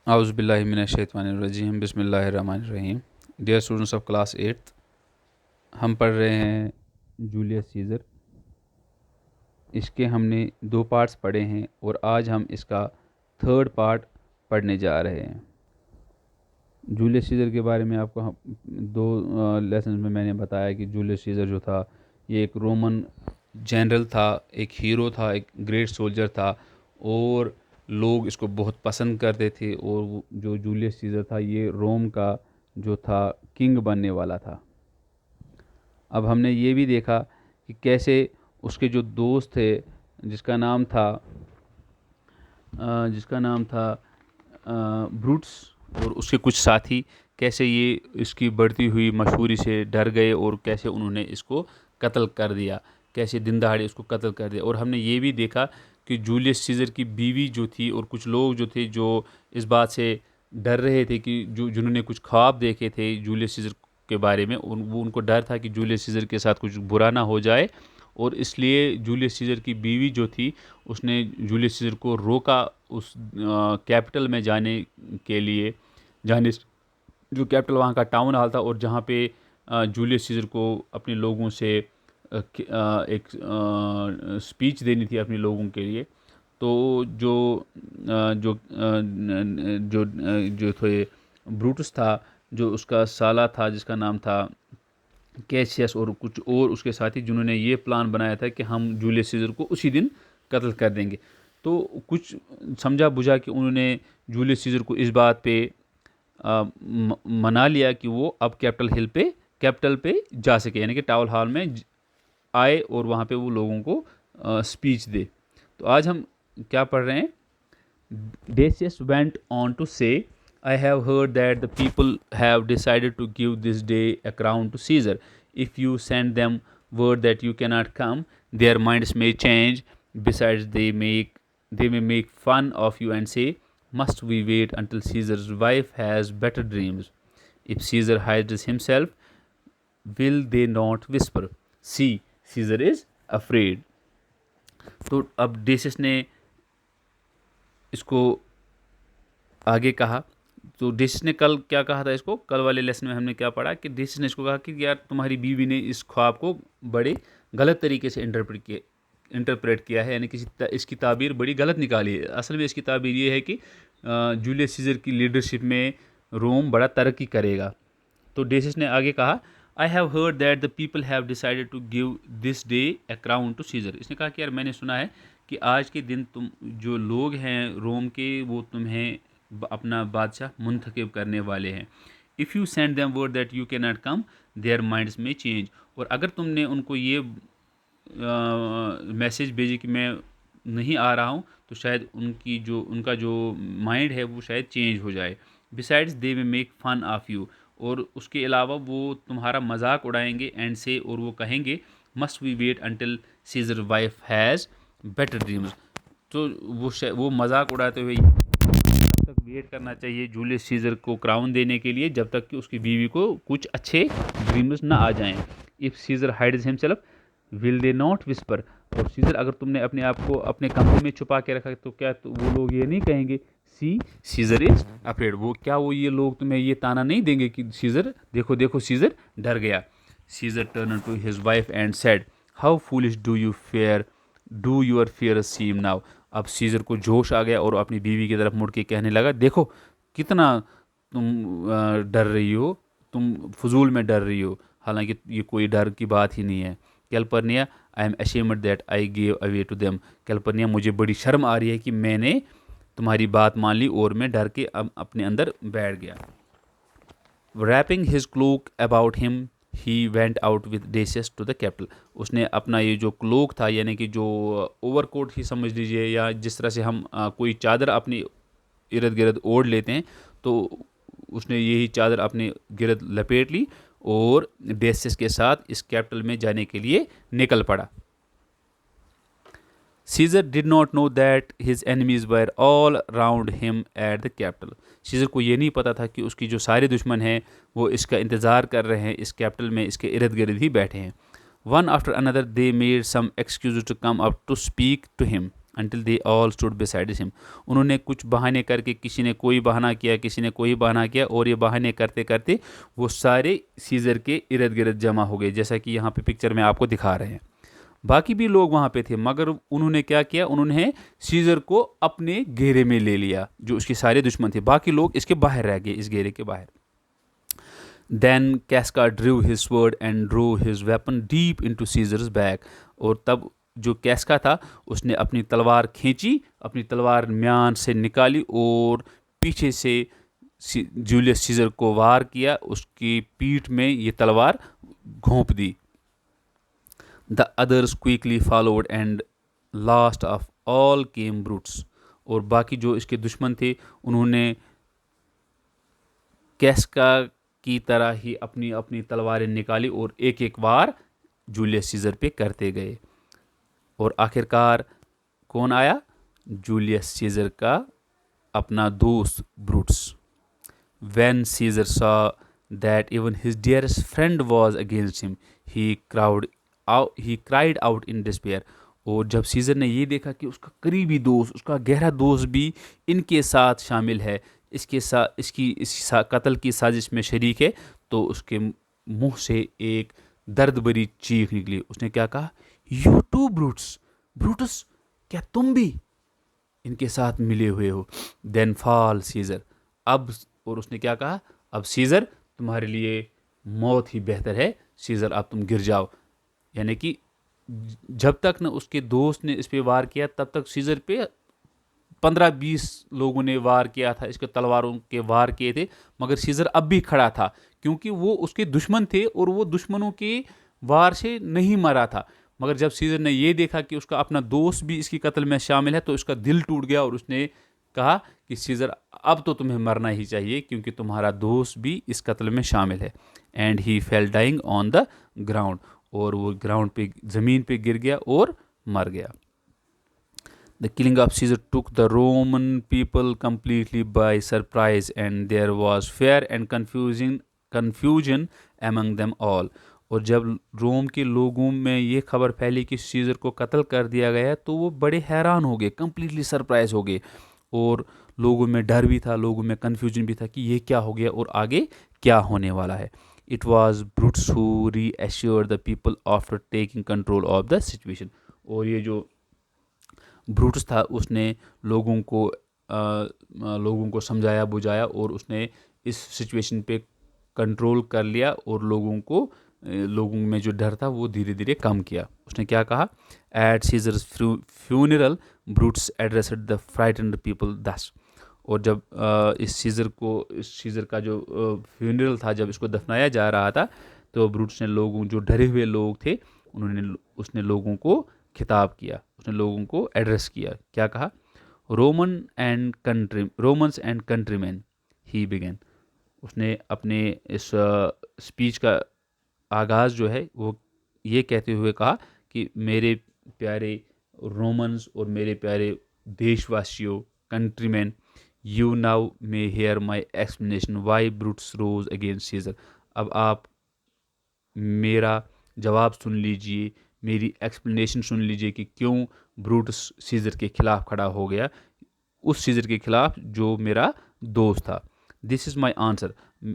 आउज़ुबिल्लाहिमिनश्शैतानिर्रजीम बिस्मिल्लाहिर्रहमानिर्रहीम। Dear students of class 8th, हम पढ़ रहे हैं जूलियस सीज़र। इसके हमने 2 पार्ट्स पढ़े हैं और आज हम इसका थर्ड पार्ट पढ़ने जा रहे हैं। जूलियस सीज़र के बारे में आपको दो लेसन में मैंने बताया कि जूलियस सीज़र जो था ये एक रोमन जनरल था, एक हीरो था, एक ग्रेट सोल्जर था और लोग इसको बहुत पसंद करते थे। और जो जूलियस सीज़र था ये रोम का जो था किंग बनने वाला था। अब हमने ये भी देखा कि कैसे उसके जो दोस्त थे जिसका नाम था ब्रूट्स और उसके कुछ साथी, कैसे ये इसकी बढ़ती हुई मशहूरी से डर गए और कैसे उन्होंने इसको कत्ल कर दिया, कैसे दिन दहाड़े उसको कत्ल कर दिया। और हमने ये भी देखा कि जूलियस सीज़र की बीवी जो थी और कुछ लोग जो थे जो इस बात से डर रहे थे कि जिन्होंने कुछ ख्वाब देखे थे जूलियस सीज़र के बारे में, उनको डर था कि जूलियस सीज़र के साथ कुछ बुरा ना हो जाए। और इसलिए जूलियस सीज़र की बीवी जो थी उसने जूलियस सीज़र को रोका उस कैपिटल में जाने के लिए, जाने जो कैपिटल वहाँ का टाउन हॉल था और जहाँ पे जूलियस सीज़र को अपने लोगों से एक स्पीच देनी थी अपने लोगों के लिए। तो जो जो जो जो थे ब्रूटस था, जो उसका साला था जिसका नाम था कैसियस, और कुछ और उसके साथी जिन्होंने ये प्लान बनाया था कि हम जूलियस सीज़र को उसी दिन कत्ल कर देंगे। तो कुछ समझा बुझा कि उन्होंने जूलियस सीज़र को इस बात पे मना लिया कि वो अब कैपिटल पे जा सके, यानी कि टाउन हॉल में आए और वहाँ पे वो लोगों को स्पीच दे। तो आज हम क्या पढ़ रहे हैं? Decius went on to say, I have heard that the people have decided to give this day a crown to Caesar. If you send them word that you cannot come, their minds may change. Besides, they may make fun of you and say, must we wait until Caesar's wife has better dreams? If Caesar hides himself, will they not whisper, see, Caesar is afraid? तो अब डेसियस ने इसको आगे कहा। तो Decis ने कल क्या कहा था? इसको कल वाले लेसन में हमने क्या पढ़ा कि डेसिस ने इसको कहा कि यार तुम्हारी बीवी ने इस ख्वाब को बड़े गलत तरीके से इंटरप्रेट किया है, यानी कि इसकी ताबीर बड़ी गलत निकाली है। असल में इसकी ताबीर ये है कि जूलियस सीजर की लीडरशिप में रोम बड़ा तरक्की करेगा। तो डेसिस ने आगे कहा, I have heard that the people have decided to give this day a crown to Caesar. इसने कहा कि यार मैंने सुना है कि आज के दिन तुम जो लोग हैं रोम के वो तुम्हें अपना बादशाह मुंतखब करने वाले हैं। If you send them word that you can not come, their minds में चेंज। और अगर तुमने उनको ये मैसेज भेजे कि मैं नहीं आ रहा हूँ, तो शायद उनका जो माइंड है वो शायद चेंज हो जाए। बिसाइड्स दे में मेक फन ऑफ यू, और उसके अलावा वो तुम्हारा मजाक उड़ाएंगे एंड से, और वो कहेंगे must we wait until Caesar wife has better dreams. तो वो मजाक उड़ाते हुए तब तक वेट करना चाहिए जूलियस सीजर को क्राउन देने के लिए जब तक कि उसकी बीवी को कुछ अच्छे ड्रीम्स ना आ जाएं। If Caesar hides himself will they not whisper. और सीजर, अगर तुमने अपने आप को अपने कमरे में छुपा के रखा तो क्या तो वो लोग ये नहीं कहेंगे सी सीजर इज अफ्रेड? वो ये लोग तुम्हें ये ताना नहीं देंगे कि सीजर देखो देखो सीजर डर गया? Caesar turn to his wife and said, how foolish do your fear seem now. अब सीजर को जोश आ गया और अपनी बीवी की तरफ मुड़ के कहने लगा, देखो कितना तुम डर रही हो, तुम फजूल में डर रही हो, हालांकि ये कोई डर की बात ही नहीं है। Calpurnia, I am ashamed that I gave away to them. Calpurnia, मुझे बड़ी शर्म आ रही है कि मैंने तुम्हारी बात मान ली और मैं डर के अपने अंदर बैठ गया। Wrapping his cloak about him he went out with Decius to the Capitol. उसने अपना ये जो क्लोक था, यानी कि जो ओवरकोट ही समझ लीजिए, या जिस तरह से हम कोई चादर अपनी इर्द गिर्द ओढ़ लेते हैं, तो उसने यही चादर अपने गिर्द लपेट ली और डेसियस के साथ इस कैपिटल में जाने के लिए निकल पड़ा। Caesar did not know that his enemies were all around him at the Capitol. Caesar को ये नहीं पता था कि उसकी जो सारे दुश्मन हैं वो इसका इंतज़ार कर रहे हैं, इस कैपिटल में इसके इर्द गिर्द ही बैठे हैं। One after another they made some excuse to come up to speak to him. until they all stood beside him. उन्होंने कुछ बहाने करके, किसी ने कोई बहाना किया, किसी ने कोई बहाना किया, और ये बहाने करते करते वो सारे सीज़र के इर्द गिर्द जमा हो गए, जैसा कि यहाँ पे पिक्चर में आपको दिखा रहे हैं। बाकी भी लोग वहाँ पे थे, मगर उन्होंने क्या किया, उन्होंने सीज़र को अपने घेरे में ले लिया। जो उसके सारे दुश्मन थे, बाकी लोग इसके बाहर रह गए, इस घेरे के बाहर। Then Casca drew his sword and drew his weapon deep into Caesar's back. और तब जो कैस्का था उसने अपनी तलवार खींची, अपनी तलवार म्यान से निकाली और पीछे से जूलियस सीजर को वार किया, उसकी पीठ में ये तलवार घोंप दी। The others quickly followed and last of all came Brutus. और बाकी जो इसके दुश्मन थे उन्होंने कैस्का की तरह ही अपनी अपनी तलवारें निकाली और एक एक वार जूलियस सीजर पे करते गए। और आखिरकार कौन आया? जूलियस सीजर का अपना दोस्त Brutus. When Caesar saw that even his dearest friend was against him, he cried out in despair. और जब सीजर ने ये देखा कि उसका करीबी दोस्त, उसका गहरा दोस्त भी इनके साथ शामिल है, इसके साथ इस कत्ल की साजिश में शरीक है, तो उसके मुंह से एक दर्द भरी चीख निकली। उसने क्या कहा? यू टू ब्रूटस, ब्रूटस क्या तुम भी इनके साथ मिले हुए हो? देन फॉल सीजर, अब, और उसने क्या कहा? अब सीजर तुम्हारे लिए मौत ही बेहतर है, सीजर अब तुम गिर जाओ। यानी कि जब तक न उसके दोस्त ने इस पे वार किया, तब तक सीजर पे 15-20 लोगों ने वार किया था, इसके तलवारों के वार किए थे, मगर सीजर अब भी खड़ा था, क्योंकि वो उसके दुश्मन थे और वो दुश्मनों के वार से नहीं मरा था। मगर जब सीजर ने ये देखा कि उसका अपना दोस्त भी इसकी कत्ल में शामिल है, तो उसका दिल टूट गया और उसने कहा कि सीजर अब तो तुम्हें मरना ही चाहिए, क्योंकि तुम्हारा दोस्त भी इस कत्ल में शामिल है। And he fell dying on the ground, और वो ग्राउंड पे, ज़मीन पे गिर गया और मर गया। The killing of Caesar took the Roman people completely by surprise, and there was fear and confusion among them all. और जब रोम के लोगों में ये खबर फैली कि सीजर को कत्ल कर दिया गया, तो वो बड़े हैरान हो गए, कम्प्लीटली सरप्राइज हो गए, और लोगों में डर भी था, लोगों में कन्फ्यूजन भी था कि ये क्या हो गया और आगे क्या होने वाला है। It was Brutus who reassured the people after taking control of the situation. और ये जो ब्रूटस था, उसने लोगों को समझाया बुझाया, और उसने इस सिचुएशन पे कंट्रोल कर लिया, और लोगों में जो डर था वो धीरे धीरे कम किया। उसने क्या कहा? At Caesar's funeral Brutus addressed the frightened people thus. और जब इस सीजर का जो फ्यूनरल था, जब इसको दफनाया जा रहा था, तो ब्रूटस ने जो डरे हुए लोग थे, उसने लोगों को खिताब किया, उसने लोगों को एड्रेस किया। क्या कहा? Romans and countryman he begin. उसने अपने इस स्पीच का आगाज़ जो है वो ये कहते हुए कहा कि मेरे प्यारे रोमन्स और मेरे प्यारे देशवासियों, countrymen, you now may hear my explanation why Brutus rose against Caesar. अब आप मेरा जवाब सुन लीजिए, मेरी एक्सप्लेनेशन सुन लीजिए कि क्यों ब्रूटस सीजर के खिलाफ खड़ा हो गया, उस सीजर के खिलाफ जो मेरा दोस्त था। दिस इज़ माई आंसर,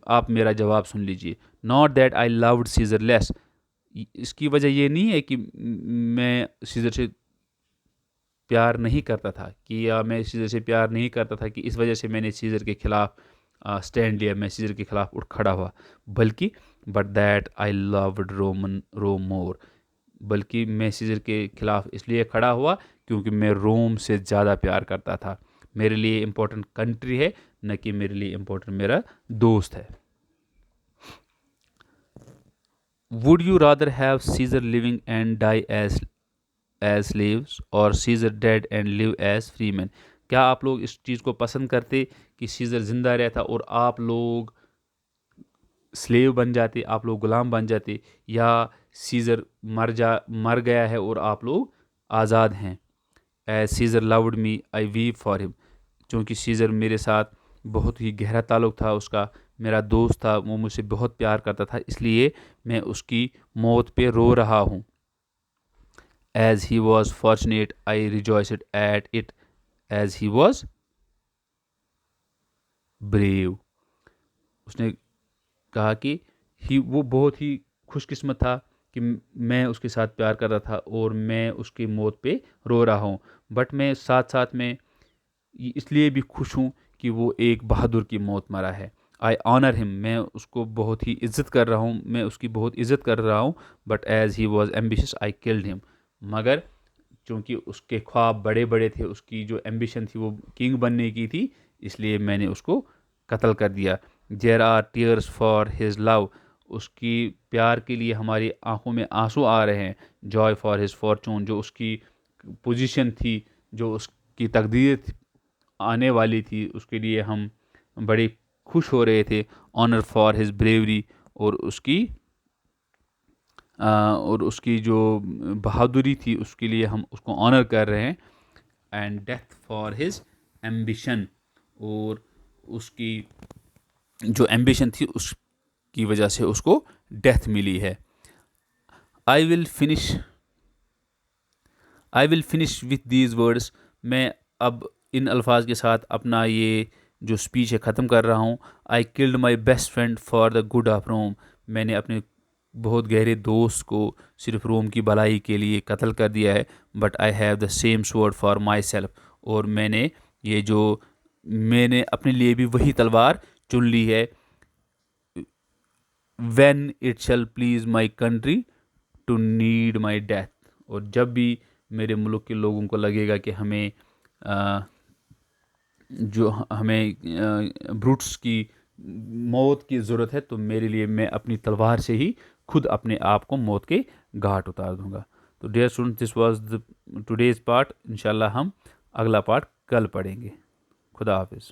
आप मेरा जवाब सुन लीजिए। Not that I loved Caesar less, इसकी वजह ये नहीं है कि मैं सीजर से प्यार नहीं करता था, कि या मैं सीजर से प्यार नहीं करता था कि इस वजह से मैंने सीजर के खिलाफ स्टैंड लिया, मैं सीजर के खिलाफ उठ खड़ा हुआ, बल्कि बट दैट आई लव्ड रोम मोर, बल्कि मैं सीजर के खिलाफ इसलिए खड़ा हुआ क्योंकि मैं रोम से ज़्यादा प्यार करता था। मेरे लिए इम्पोर्टेंट कंट्री है, न कि मेरे लिए इम्पोर्टेंट मेरा दोस्त है। Would you rather have Caesar living and die as slaves or Caesar dead and live as free man? क्या आप लोग इस चीज़ को पसंद करते कि सीजर जिंदा रहता और आप लोग स्लेव बन जाते, आप लोग गुलाम बन जाते, या सीजर मर गया है और आप लोग आज़ाद हैं? As Caesar loved me I weep for him, क्योंकि सीजर मेरे साथ बहुत ही गहरा ताल्लुक़ था, उसका मेरा दोस्त था, वो मुझसे बहुत प्यार करता था, इसलिए मैं उसकी मौत पे रो रहा हूँ। As he was fortunate, I rejoiced at it, as he was brave. उसने कहा कि वो बहुत ही खुशकिस्मत था कि मैं उसके साथ प्यार कर रहा था और मैं उसकी मौत पे रो रहा हूँ, बट मैं साथ साथ में इसलिए भी खुश हूँ कि वो एक बहादुर की मौत मरा है. आई ऑनर हिम, मैं उसको बहुत ही इज्जत कर रहा हूँ, मैं उसकी बहुत इज्जत कर रहा हूँ. But as he was ambitious I killed him, मगर चूँकि उसके ख्वाब बड़े बड़े थे, उसकी जो एम्बिशन थी वो किंग बनने की थी, इसलिए मैंने उसको कत्ल कर दिया. There are tears for his love, उसकी प्यार के लिए हमारी आंखों में आंसू आ रहे हैं. जॉय फॉर हिज फॉर्चून, जो उसकी पोजीशन थी, जो उसकी तकदीर आने वाली थी, उसके लिए हम बड़े खुश हो रहे थे. ऑनर फॉर हिज ब्रेवरी, और उसकी जो बहादुरी थी उसके लिए हम उसको ऑनर कर रहे हैं. And death for his ambition, और उसकी जो एम्बिशन थी उसकी वजह से उसको डेथ मिली है. I will finish with these words, मैं अब इन अल्फाज के साथ अपना ये जो स्पीच है ख़त्म कर रहा हूँ. I killed my best friend for the good of Rome, मैंने अपने बहुत गहरे दोस्त को सिर्फ रोम की भलाई के लिए कत्ल कर दिया है. But I have the same sword for my self, और मैंने अपने लिए भी वही तलवार चुन ली है. When it shall please my country to need my death, और जब भी मेरे मुल्क के लोगों को लगेगा कि हमें ब्रूट्स की मौत की ज़रूरत है, तो मेरे लिए मैं अपनी तलवार से ही खुद अपने आप को मौत के घाट उतार दूंगा. तो dear student, this was the today's part. इंशाल्लाह हम अगला पार्ट कल पढ़ेंगे. खुदा हाफिज़.